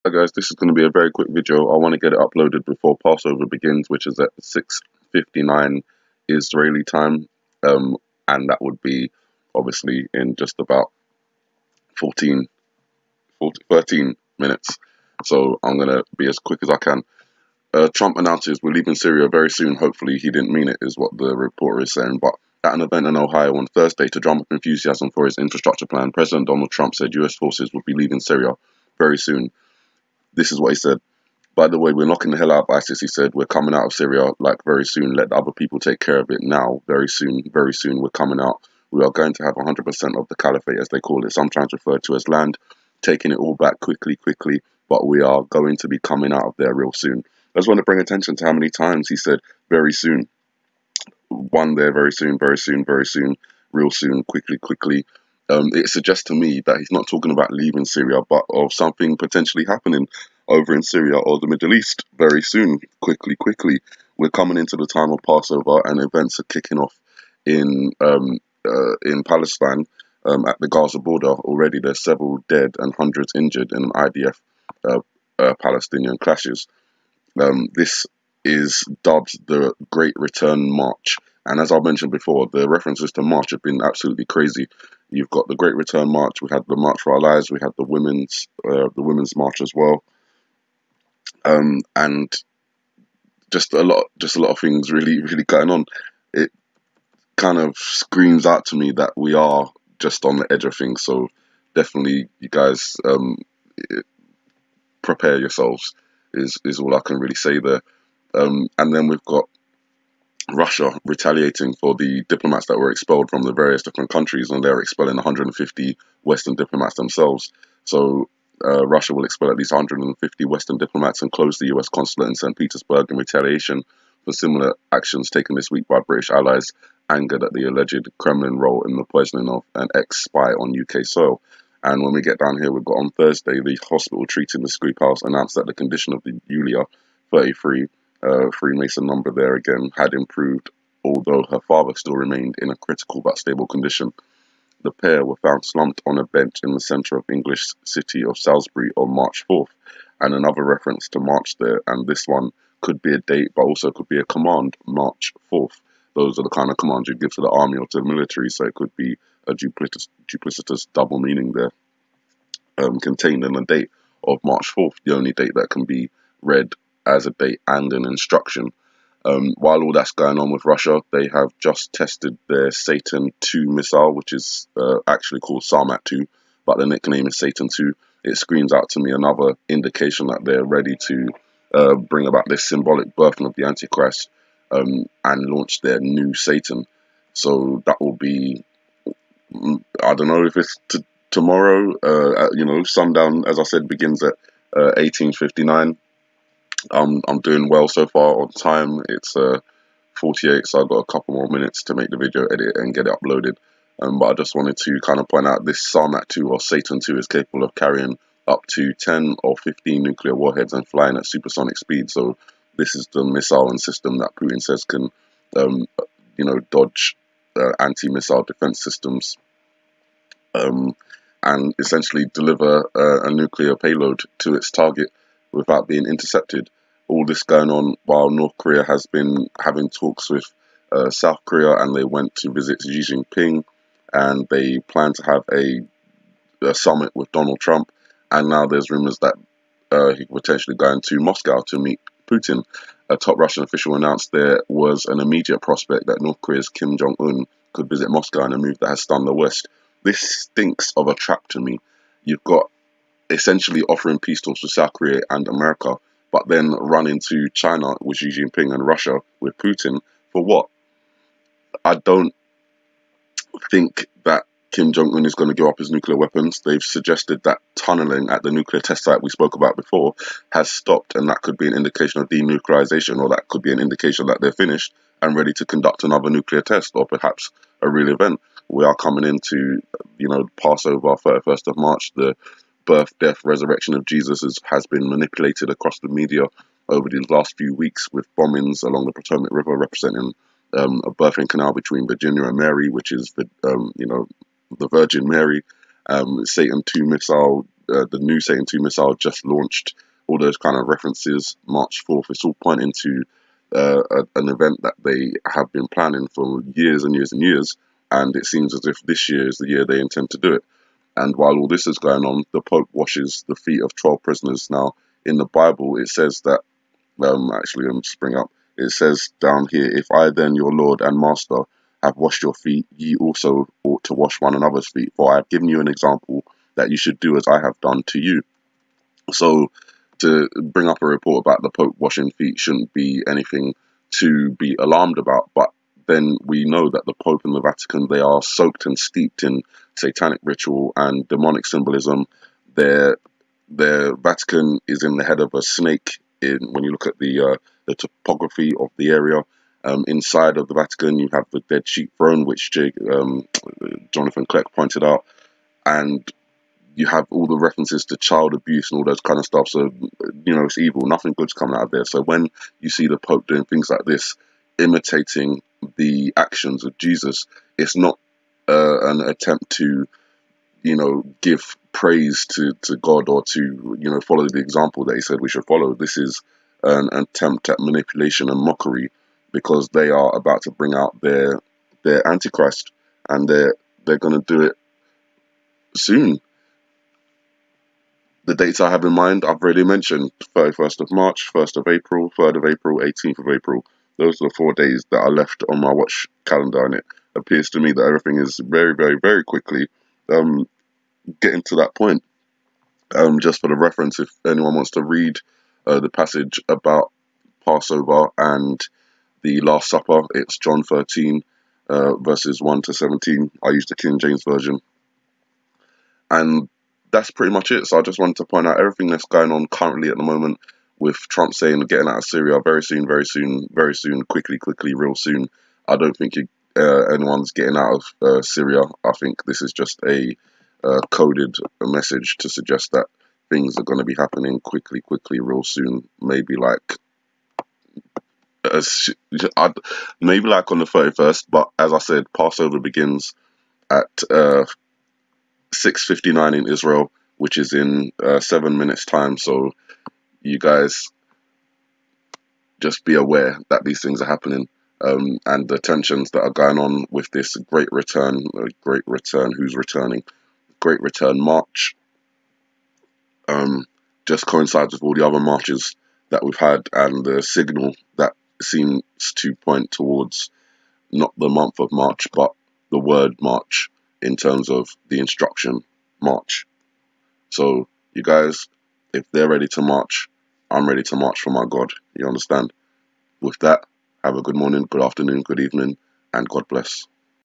Hi guys, this is going to be a very quick video. I want to get it uploaded before Passover begins, which is at 6:59 Israeli time, and that would be obviously in just about 13 minutes. So I'm going to be as quick as I can. Trump announces we're leaving Syria very soon. Hopefully he didn't mean it, is what the reporter is saying. But at an event in Ohio on Thursday to drum up enthusiasm for his infrastructure plan, President Donald Trump said US forces would be leaving Syria very soon. This is what he said. By the way, we're knocking the hell out of ISIS, he said. We're coming out of Syria, like, very soon. Let other people take care of it now. Very soon, we're coming out. We are going to have 100% of the caliphate, as they call it, sometimes referred to as land, taking it all back quickly, but we are going to be coming out of there real soon. I just want to bring attention to how many times he said very soon. One there, very soon, real soon, quickly. It suggests to me that he's not talking about leaving Syria, but of something potentially happening over in Syria or the Middle East very soon, quickly. We're coming into the time of Passover, and events are kicking off in Palestine, at the Gaza border already. There's several dead and hundreds injured in IDF Palestinian clashes. This is dubbed the Great Return March. And as I mentioned before, the references to March have been absolutely crazy. You've got the Great Return March, we had the March for Our Lives, we had the Women's March as well. And just a lot of things really going on. It kind of screams out to me that we are just on the edge of things. So definitely, you guys, prepare yourselves is all I can really say there. And then we've got Russia retaliating for the diplomats that were expelled from the various different countries, and they're expelling 150 Western diplomats themselves. So Russia will expel at least 150 Western diplomats and close the US consulate in St. Petersburg in retaliation for similar actions taken this week by British allies, angered at the alleged Kremlin role in the poisoning of an ex-spy on UK soil. And when we get down here, we've got on Thursday, the hospital treating the Skripals announced that the condition of the Yulia, 33, Freemason number there again, had improved, although her father still remained in a critical but stable condition. The pair were found slumped on a bench in the centre of English city of Salisbury on March 4th, and another reference to March there, and this one could be a date, but also could be a command, March 4th. Those are the kind of commands you give to the army or to the military, so it could be a duplicitous double meaning there, contained in a date of March 4th, the only date that can be read as a date and an instruction. While all that's going on with Russia, they have just tested their Satan II missile, which is actually called Sarmat 2, but the nickname is Satan II. It screams out to me another indication that they're ready to bring about this symbolic birthing of the Antichrist, and launch their new Satan. So that will be, I don't know if it's tomorrow, sundown, as I said, begins at 18:59. I'm doing well so far on time. It's 48, so I've got a couple more minutes to make the video, edit, and get it uploaded. But I just wanted to kind of point out this Sarmat 2 or Satan 2 is capable of carrying up to 10 or 15 nuclear warheads and flying at supersonic speed. So this is the missile and system that Putin says can, dodge anti-missile defense systems, and essentially deliver a nuclear payload to its target without being intercepted. All this going on while North Korea has been having talks with South Korea, and they went to visit Xi Jinping, and they plan to have a summit with Donald Trump, and now there's rumors that he's potentially going to Moscow to meet Putin. A top Russian official announced there was an immediate prospect that North Korea's Kim Jong-un could visit Moscow in a move that has stunned the West. This stinks of a trap to me. You've got essentially offering peace talks with South Korea and America, but then run into China with Xi Jinping and Russia with Putin for what? I don't think that Kim Jong-un is going to give up his nuclear weapons. They've suggested that tunneling at the nuclear test site we spoke about before has stopped, and that could be an indication of denuclearization, or that could be an indication that they're finished and ready to conduct another nuclear test, or perhaps a real event. We are coming into, Passover, 31st of March. The birth, death, resurrection of Jesus has been manipulated across the media over these last few weeks, with bombings along the Potomac River representing a birthing canal between Virginia and Mary, which is the Virgin Mary. Satan II missile the new Satan 2 missile just launched. All those kind of references, March 4th, it's all pointing to an event that they have been planning for years and years and years, and it seems as if this year is the year they intend to do it. And while all this is going on, the Pope washes the feet of 12 prisoners. Now, in the Bible, it says that, actually, let me just bring up, it says down here, if I then, your Lord and Master, have washed your feet, ye also ought to wash one another's feet. For I have given you an example that you should do as I have done to you. So, to bring up a report about the Pope washing feet shouldn't be anything to be alarmed about, but then we know that the Pope and the Vatican, they are soaked and steeped in satanic ritual and demonic symbolism. Their Vatican is in the head of a snake. When you look at the topography of the area, inside of the Vatican, you have the dead sheep throne, which Jonathan Clegg pointed out, and you have all the references to child abuse and all those kind of stuff. So, it's evil. Nothing good's coming out of there. So when you see the Pope doing things like this, imitating the actions of Jesus, it's not an attempt to, give praise to God or to, follow the example that he said we should follow. This is an attempt at manipulation and mockery, because they are about to bring out their Antichrist, and they're going to do it soon. The dates I have in mind, I've already mentioned: 31st of March, 1st of April, 3rd of April, 18th of April. Those are the 4 days that are left on my watch calendar, and it appears to me that everything is very, very, very quickly getting to that point. Just for the reference, if anyone wants to read the passage about Passover and the Last Supper, it's John 13, verses 1 to 17. I use the King James Version. And that's pretty much it. So I just wanted to point out everything that's going on currently at the moment, with Trump saying getting out of Syria very soon, very soon, very soon, quickly, real soon. I don't think anyone's getting out of Syria. I think this is just a coded message to suggest that things are going to be happening quickly, real soon. Maybe like maybe like on the 31st. But as I said, Passover begins at 6:59 in Israel, which is in 7 minutes time. So you guys just be aware that these things are happening, and the tensions that are going on with this great return, who's returning, great return march, just coincides with all the other marches that we've had, and the signal that seems to point towards not the month of March, but the word March, in terms of the instruction march. So you guys, if they're ready to march, I'm ready to march for my God. You understand? With that, have a good morning, good afternoon, good evening, and God bless.